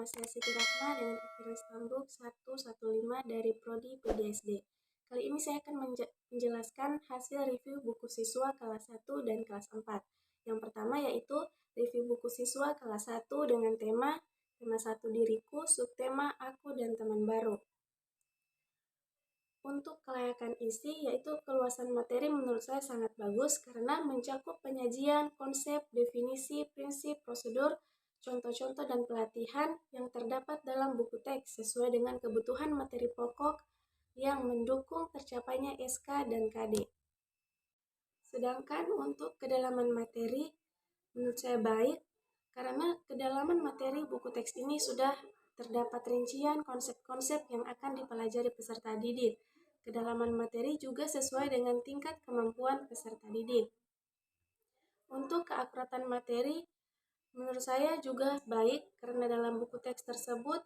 saya Siti Rahma dengan referensi handbook 115 dari Prodi PDSD. Kali ini saya akan menjelaskan hasil review buku siswa kelas 1 dan kelas 4. Yang pertama yaitu review buku siswa kelas 1 dengan tema 1 diriku, subtema aku dan teman baru. Untuk kelayakan isi, yaitu keluasan materi menurut saya sangat bagus karena mencakup penyajian, konsep, definisi, prinsip, prosedur, contoh-contoh dan pelatihan yang terdapat dalam buku teks sesuai dengan kebutuhan materi pokok yang mendukung tercapainya SK dan KD. Sedangkan untuk kedalaman materi, menurut saya baik karena kedalaman materi buku teks ini sudah terdapat rincian konsep-konsep yang akan dipelajari peserta didik. Kedalaman materi juga sesuai dengan tingkat kemampuan peserta didik. Untuk keakuratan materi, menurut saya juga baik karena dalam buku teks tersebut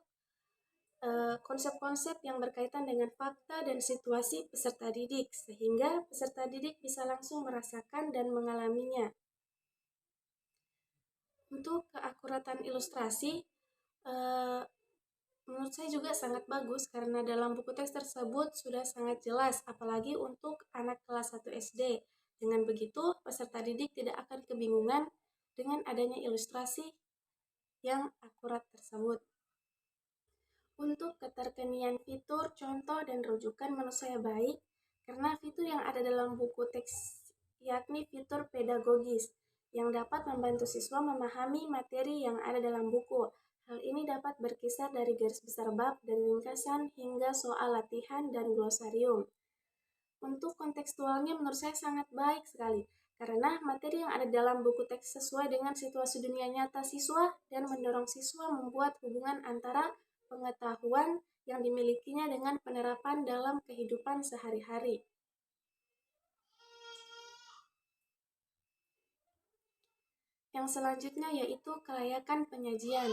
konsep-konsep yang berkaitan dengan fakta dan situasi peserta didik, sehingga peserta didik bisa langsung merasakan dan mengalaminya. Untuk keakuratan ilustrasi, menurut saya juga sangat bagus karena dalam buku teks tersebut sudah sangat jelas, apalagi untuk anak kelas 1 SD. Dengan begitu, peserta didik tidak akan kebingungan dengan adanya ilustrasi yang akurat tersebut. Untuk keterkenian fitur, contoh, dan rujukan menurut saya baik karena fitur yang ada dalam buku teks yakni fitur pedagogis yang dapat membantu siswa memahami materi yang ada dalam buku. Hal ini dapat berkisar dari garis besar bab dan ringkasan hingga soal latihan dan glosarium. Untuk kontekstualnya menurut saya sangat baik sekali karena materi yang ada dalam buku teks sesuai dengan situasi dunia nyata siswa dan mendorong siswa membuat hubungan antara pengetahuan yang dimilikinya dengan penerapan dalam kehidupan sehari-hari. Yang selanjutnya yaitu kelayakan penyajian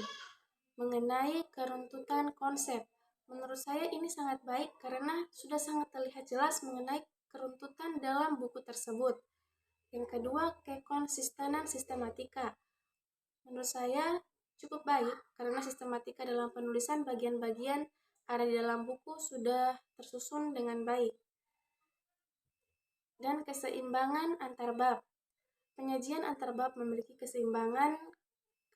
mengenai keruntutan konsep. Menurut saya ini sangat baik karena sudah sangat terlihat jelas mengenai keruntutan dalam buku tersebut. Yang kedua, kekonsistenan sistematika. Menurut saya cukup baik karena sistematika dalam penulisan bagian-bagian ada di dalam buku sudah tersusun dengan baik. Dan keseimbangan antar bab. Penyajian antar bab memiliki keseimbangan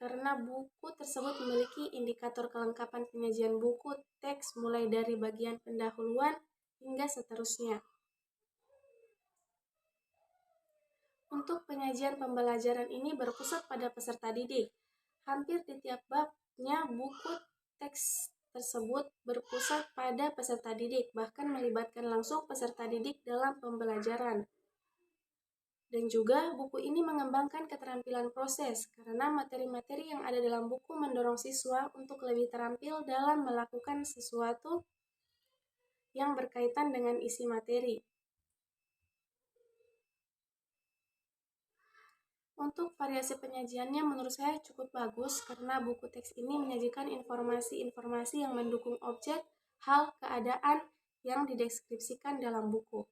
karena buku tersebut memiliki indikator kelengkapan penyajian buku teks mulai dari bagian pendahuluan hingga seterusnya. Untuk penyajian pembelajaran ini berpusat pada peserta didik. Hampir di tiap babnya buku teks tersebut berpusat pada peserta didik, bahkan melibatkan langsung peserta didik dalam pembelajaran. Dan juga buku ini mengembangkan keterampilan proses karena materi-materi yang ada dalam buku mendorong siswa untuk lebih terampil dalam melakukan sesuatu yang berkaitan dengan isi materi. Untuk variasi penyajiannya menurut saya cukup bagus karena buku teks ini menyajikan informasi-informasi yang mendukung objek, hal, keadaan yang dideskripsikan dalam buku.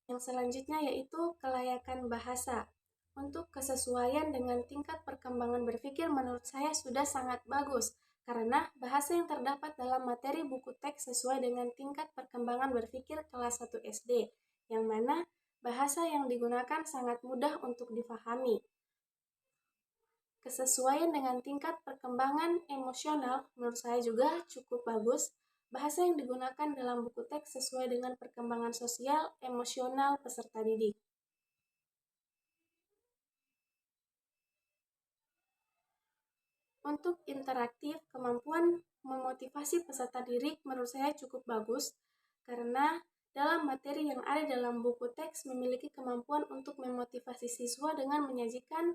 Yang selanjutnya yaitu kelayakan bahasa. Untuk kesesuaian dengan tingkat perkembangan berpikir menurut saya sudah sangat bagus karena bahasa yang terdapat dalam materi buku teks sesuai dengan tingkat perkembangan berpikir kelas 1 SD, yang mana bahasa yang digunakan sangat mudah untuk difahami. Kesesuaian dengan tingkat perkembangan emosional menurut saya juga cukup bagus. Bahasa yang digunakan dalam buku teks sesuai dengan perkembangan sosial, emosional peserta didik. Untuk interaktif, kemampuan memotivasi peserta didik menurut saya cukup bagus karena dalam materi yang ada dalam buku teks memiliki kemampuan untuk memotivasi siswa dengan menyajikan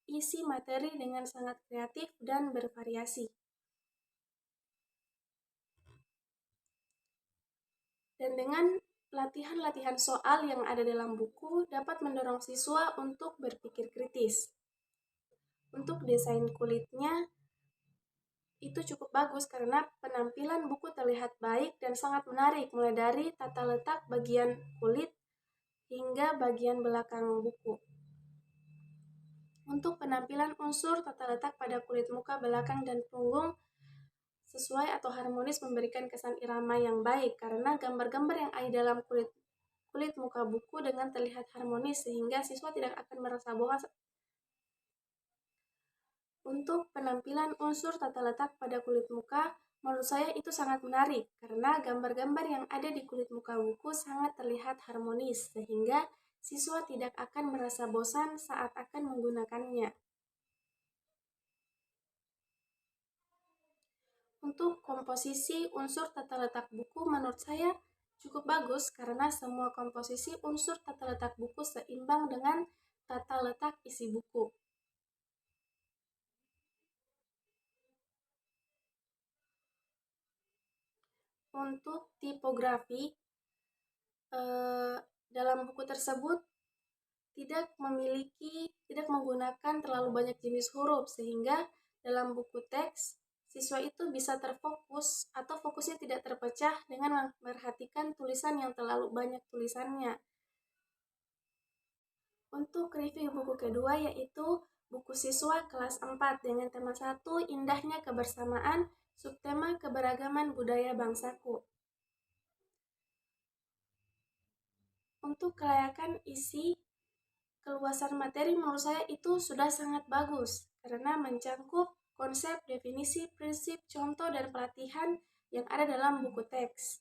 isi materi dengan sangat kreatif dan bervariasi. Dan dengan latihan-latihan soal yang ada dalam buku dapat mendorong siswa untuk berpikir kritis. Untuk desain kulitnya itu cukup bagus karena penampilan buku terlihat baik dan sangat menarik mulai dari tata letak bagian kulit hingga bagian belakang buku. Untuk penampilan unsur tata letak pada kulit muka belakang dan punggung sesuai atau harmonis memberikan kesan irama yang baik karena gambar-gambar yang ada dalam kulit muka buku dengan terlihat harmonis sehingga siswa tidak akan merasa bosan. Untuk penampilan unsur tata letak pada kulit muka, menurut saya itu sangat menarik karena gambar-gambar yang ada di kulit muka buku sangat terlihat harmonis sehingga siswa tidak akan merasa bosan saat akan menggunakannya. Untuk komposisi unsur tata letak buku menurut saya cukup bagus karena semua komposisi unsur tata letak buku seimbang dengan tata letak isi buku. Untuk tipografi, dalam buku tersebut tidak menggunakan terlalu banyak jenis huruf sehingga dalam buku teks siswa itu bisa terfokus atau fokusnya tidak terpecah dengan memperhatikan tulisan yang terlalu banyak tulisannya. Untuk review buku kedua yaitu buku siswa kelas 4 dengan tema 1 Indahnya Kebersamaan, subtema Keberagaman Budaya Bangsaku. Untuk kelayakan isi keluasan materi menurut saya itu sudah sangat bagus karena mencangkup konsep, definisi, prinsip, contoh, dan pelatihan yang ada dalam buku teks.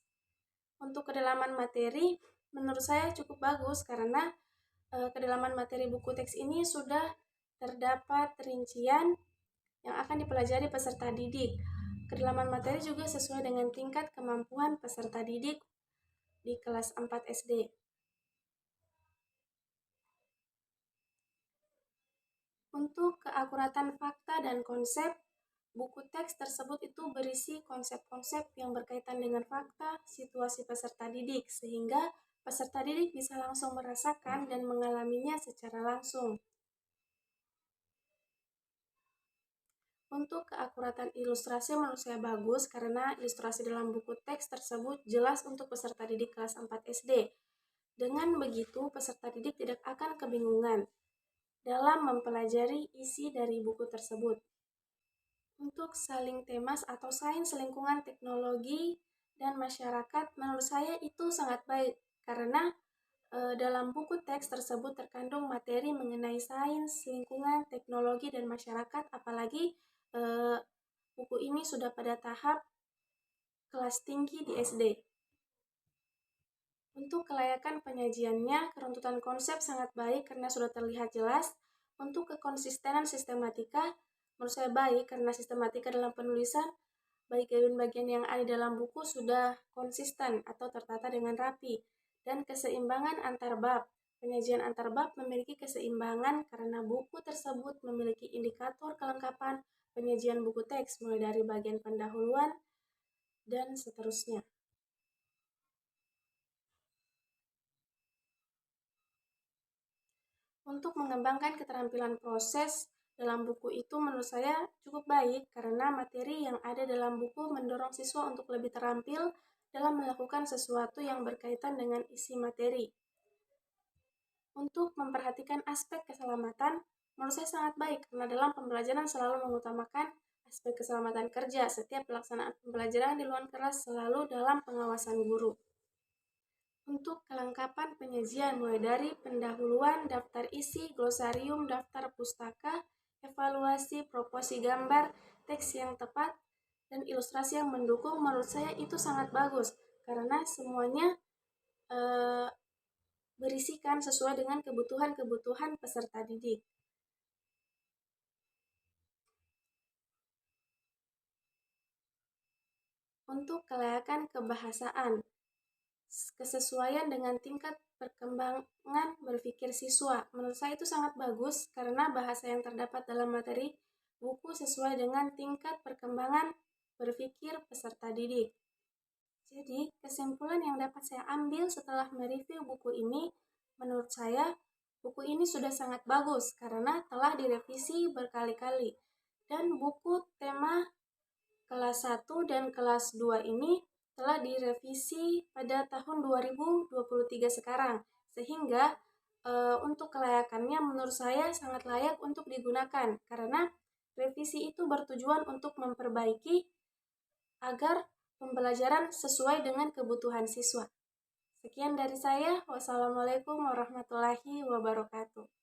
Untuk kedalaman materi menurut saya cukup bagus karena kedalaman materi buku teks ini sudah terdapat rincian yang akan dipelajari peserta didik. Kedalaman materi juga sesuai dengan tingkat kemampuan peserta didik di kelas 4 SD. Untuk keakuratan fakta dan konsep, buku teks tersebut itu berisi konsep-konsep yang berkaitan dengan fakta, situasi peserta didik, sehingga peserta didik bisa langsung merasakan dan mengalaminya secara langsung. Untuk keakuratan ilustrasi menurut saya bagus karena ilustrasi dalam buku teks tersebut jelas untuk peserta didik kelas 4 SD. Dengan begitu, peserta didik tidak akan kebingungan dalam mempelajari isi dari buku tersebut. Untuk saling temas atau sains lingkungan teknologi dan masyarakat menurut saya itu sangat baik karena dalam buku teks tersebut terkandung materi mengenai sains, lingkungan, teknologi, dan masyarakat apalagi buku ini sudah pada tahap kelas tinggi di SD. Untuk kelayakan penyajiannya, keruntutan konsep sangat baik karena sudah terlihat jelas. Untuk kekonsistenan sistematika, menurut saya baik karena sistematika dalam penulisan, bagian-bagian yang ada dalam buku sudah konsisten atau tertata dengan rapi. Dan keseimbangan antar bab. Penyajian antar bab memiliki keseimbangan karena buku tersebut memiliki indikator kelengkapan penyajian buku teks mulai dari bagian pendahuluan dan seterusnya. Untuk mengembangkan keterampilan proses dalam buku itu menurut saya cukup baik karena materi yang ada dalam buku mendorong siswa untuk lebih terampil dalam melakukan sesuatu yang berkaitan dengan isi materi. Untuk memperhatikan aspek keselamatan, menurut saya sangat baik karena dalam pembelajaran selalu mengutamakan aspek keselamatan kerja. Setiap pelaksanaan pembelajaran di luar kelas selalu dalam pengawasan guru. Untuk kelengkapan penyajian mulai dari pendahuluan, daftar isi, glosarium, daftar pustaka, evaluasi, proporsi gambar, teks yang tepat, dan ilustrasi yang mendukung menurut saya itu sangat bagus karena semuanya berisikan sesuai dengan kebutuhan-kebutuhan peserta didik. Untuk kelayakan kebahasaan, kesesuaian dengan tingkat perkembangan berpikir siswa. Menurut saya itu sangat bagus karena bahasa yang terdapat dalam materi buku sesuai dengan tingkat perkembangan berpikir peserta didik. Jadi, kesimpulan yang dapat saya ambil setelah mereview buku ini, menurut saya buku ini sudah sangat bagus karena telah direvisi berkali-kali. Dan buku tema kelas 1 dan kelas 2 ini telah direvisi pada tahun 2023 sekarang, sehingga Untuk kelayakannya menurut saya sangat layak untuk digunakan karena revisi itu bertujuan untuk memperbaiki agar pembelajaran sesuai dengan kebutuhan siswa. Sekian dari saya. Wassalamualaikum warahmatullahi wabarakatuh.